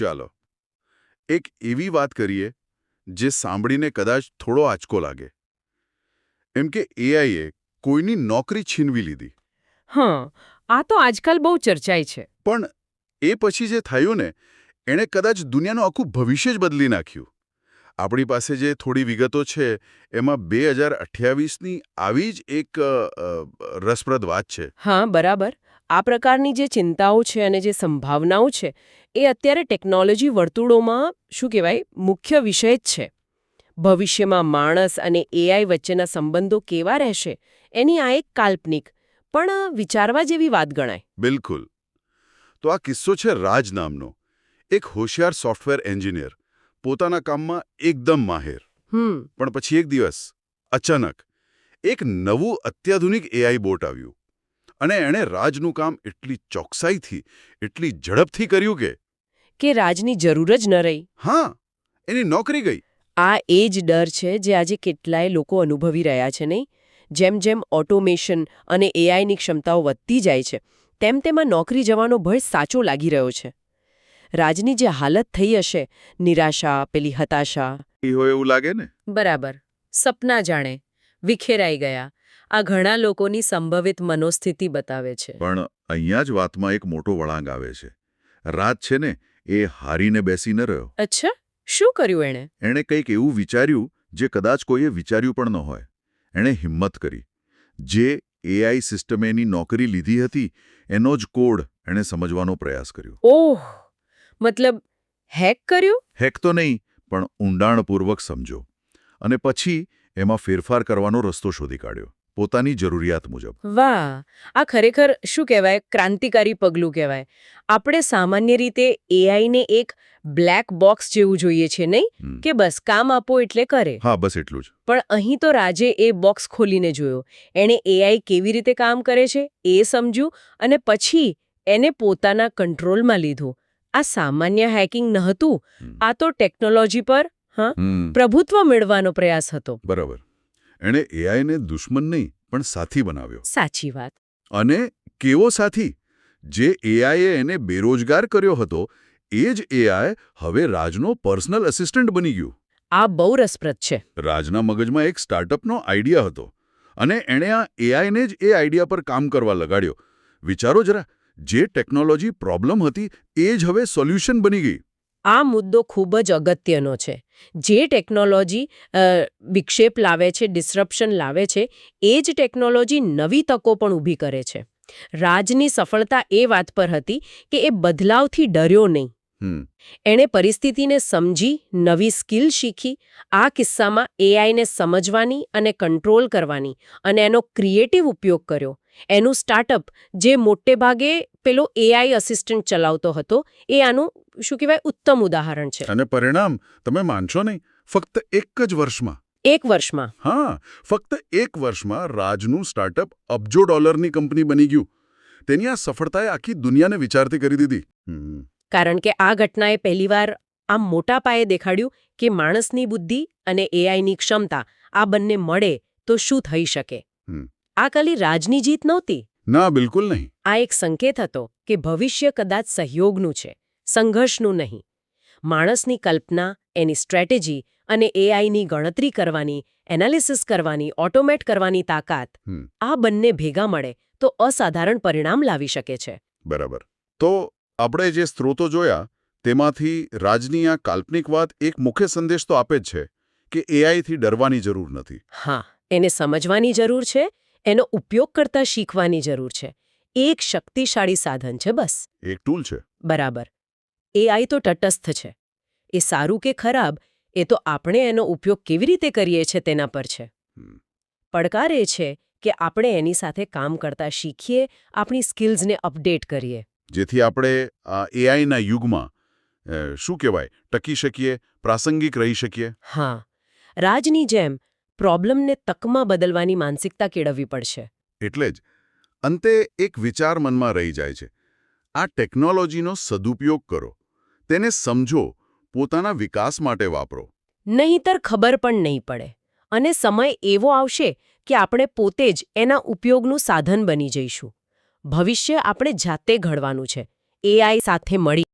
ચાલો એક એવી વાત કરીએ જે સાંભળીને કદાચ થોડો આંચકો લાગે, એમ કે એઆઈએ કોઈની નોકરી છીનવી લીધી. હા, આ તો આજકાલ બહુ ચર્ચાય છે. પણ એ પછી જે થયું ને, એણે કદાચ દુનિયાનું આખું ભવિષ્ય જ બદલી નાખ્યું. આપણી પાસે જે થોડી વિગતો છે એમાં 2028ની આવી જ એક રસપ્રદ વાત છે. હા, બરાબર. આ પ્રકારની જે ચિંતાઓ છે અને જે સંભાવનાઓ છે એ અત્યારે ટેકનોલોજી વર્તુળોમાં શું કહેવાય મુખ્ય વિષય જ છે. ભવિષ્યમાં માણસ અને એઆઈ વચ્ચેના સંબંધો કેવા રહેશે એની આ એક કાલ્પનિક પણ વિચારવા જેવી વાત ગણાય. બિલકુલ. તો આ કિસ્સો છે રાજ નામનો એક હોશિયાર સોફ્ટવેર એન્જિનિયર, પોતાના કામમાં એકદમ માહેર. પણ પછી એક દિવસ અચાનક એક નવું અત્યાધુનિક એઆઈ બોટ આવ્યું અને એણે રાજનું કામ એટલી ચોકસાઈથી, એટલી ઝડપથી કર્યું કે રાજની જરૂર જ ન રહી. હા, એની નોકરી ગઈ. આ એ જ ડર છે જે આજે કેટલાય લોકો અનુભવી રહ્યા છે નહીં? જેમ જેમ ઓટોમેશન અને એઆઈની ક્ષમતાઓ વધતી જાય છે તેમ તેમાં નોકરી જવાનો ભય સાચો લાગી રહ્યો છે. રાજની જે હાલત થઈ હશે, નિરાશા, પેલી હતાશા. એ હોય એવું લાગે ને. બરાબર. સપના જાણે વિખેરાઈ ગયા. આ ઘણા લોકોની સંભવિત મનોસ્થિતિ બતાવે છે. પણ અહીંયા જ વાતમાં એક મોટો વળાંક આવે છે. રાજ છે ને એ હારીને બેસી ન રહ્યો. અચ્છા, શું કર્યું એણે? એણે કંઈક એવું વિચાર્યું જે કદાચ કોઈએ વિચાર્યું પણ ન હોય. એણે હિંમત કરી. જે એઆઈ સિસ્ટમે એની નોકરી લીધી હતી એનો જ કોડ એણે સમજવાનો પ્રયાસ કર્યો. ઓહ, મતલબ હેક કર્યું? હેક તો નહીં, પણ ઊંડાણપૂર્વક સમજો અને પછી એમાં ફેરફાર કરવાનો રસ્તો શોધી કાઢ્યો, પોતાની જરૂરિયાત મુજબ. વાહ, આ ખરેખર શું કહેવાય ક્રાંતિકારી પગલું કહેવાય. આપણે સામાન્ય રીતે એઆઈને એક બ્લેક બોક્સ જેવું જોઈએ છે નહીં, કે બસ કામ આપો એટલે કરે. હા, બસ એટલું જ. પણ અહીં તો રાજે એ બોક્સ ખોલીને જોયો. એણે એઆઈ કેવી રીતે કામ કરે છે એ સમજ્યું અને પછી એને પોતાના કંટ્રોલમાં લીધું. આ સામાન્ય હેકિંગ નહોતું, આ તો ટેકનોલોજી પર પ્રભુત્વ મેળવવાનો પ્રયાસ હતો. બરાબર. એણે એઆઈને દુશ્મન નહીં પણ સાથી બનાવ્યો. સાચી વાત. અને કેવો સાથી? જે એઆઈએ એને બેરોજગાર કર્યો હતો એ જ એઆઈ હવે રાજનો પર્સનલ અસિસ્ટન્ટ બની ગયું. આ બહુ રસપ્રદ છે. રાજના મગજમાં એક સ્ટાર્ટઅપનો આઈડિયા હતો અને એણે આ એઆઈને જ એ આઈડિયા પર કામ કરવા લગાડ્યો. વિચારો જરા, જે ટેકનોલોજી પ્રોબ્લેમ હતી એ જ હવે સોલ્યુશન બની ગઈ. આ મુદ્દો ખૂબ જ અગત્યનો છે. જે ટેકનોલોજી વિક્ષેપ લાવે છે, ડિસ્રપ્શન લાવે છે, એ જ ટેકનોલોજી નવી તકો પણ ઊભી કરે છે. રાજની સફળતા એ વાત પર હતી કે એ બદલાવથી ડર્યો નહીં. એણે પરિસ્થિતિને સમજી, નવી સ્કિલ શીખી. આ કિસ્સામાં એઆઈને સમજવાની અને કંટ્રોલ કરવાની અને એનો ક્રિએટિવ ઉપયોગ કર્યો. એનું સ્ટાર્ટઅપ જે મોટે ભાગે પેલો એઆઈ અસિસ્ટન્ટ ચલાવતો હતો એ આનું શું કહેવાય ઉત્તમ ઉદાહરણ છે. અને પરિણામ તમે માનશો નહીં, ફક્ત એક જ વર્ષમાં. એક વર્ષમાં? હા, ફક્ત એક વર્ષમાં રાજનું સ્ટાર્ટઅપ અબજો ડોલરની કંપની બની ગયું. તેની આ સફળતાએ આખી દુનિયાને વિચારતી કરી દીધી. કારણ કે આ ઘટનાએ પહેલીવાર આમ મોટા પાયે દેખાડ્યું કે માણસની બુદ્ધિ અને એઆઈની ક્ષમતા આ બંને મળે તો શું થઈ શકે. આ ખાલી રાજની જીત નહોતી. ના, બિલકુલ નહીં. આ એક સંકેત હતો કે ભવિષ્ય કદાચ સહયોગનું છે, સંઘર્ષનું નહીં. માણસની કલ્પના, એની સ્ટ્રેટેજી અને એઆઈની ગણતરી કરવાની, એનાલિસિસ કરવાની, ઓટોમેટ કરવાની તાકાત, આ બંને ભેગા મળે તો અસાધારણ પરિણામ લાવી શકે છે. બરાબર. તો આપણે જે સ્ત્રોતો જોયા તેમાંથી રાજની આ કાલ્પનિક વાત એક મુખ્ય સંદેશ તો આપે જ છે કે એઆઈથી ડરવાની જરૂર નથી. હા, એને સમજવાની જરૂર છે, એનો ઉપયોગ કરતા શીખવાની જરૂર છે. એક શક્તિશાળી સાધન છે બસ. એક ટૂલ છે. બરાબર. એઆઈ તો તટસ્થ છે. એ સારું કે ખરાબ એ તો આપણે એનો ઉપયોગ કેવી રીતે કરીએ છીએ તેના પર છે. પડકાર એ છે કે આપણે એની સાથે કામ કરતા શીખીએ, આપણી સ્કિલ્સને અપડેટ કરીએ. જેથી આપણે આ એઆઈના યુગમાં શું કહેવાય ટકી શકીએ, પ્રાસંગિક રહી શકીએ. હા, રાજની જેમ પ્રોબ્લેમને તકમાં બદલવાની માનસિકતા કેળવવી પડશે. એટલે જ અંતે એક વિચાર મનમાં રહી જાય છે. આ ટેકનોલોજીનો સદુપયોગ કરો, તેને સમજો, પોતાના વિકાસ માટે વાપરો. નહીંતર ખબર પણ નહીં પડે અને સમય એવો આવશે કે આપણે પોતે જ એના ઉપયોગનું સાધન બની જઈશું. ભવિષ્ય આપણે જાતે ઘડવાનું છે, એઆઈ સાથે મળી.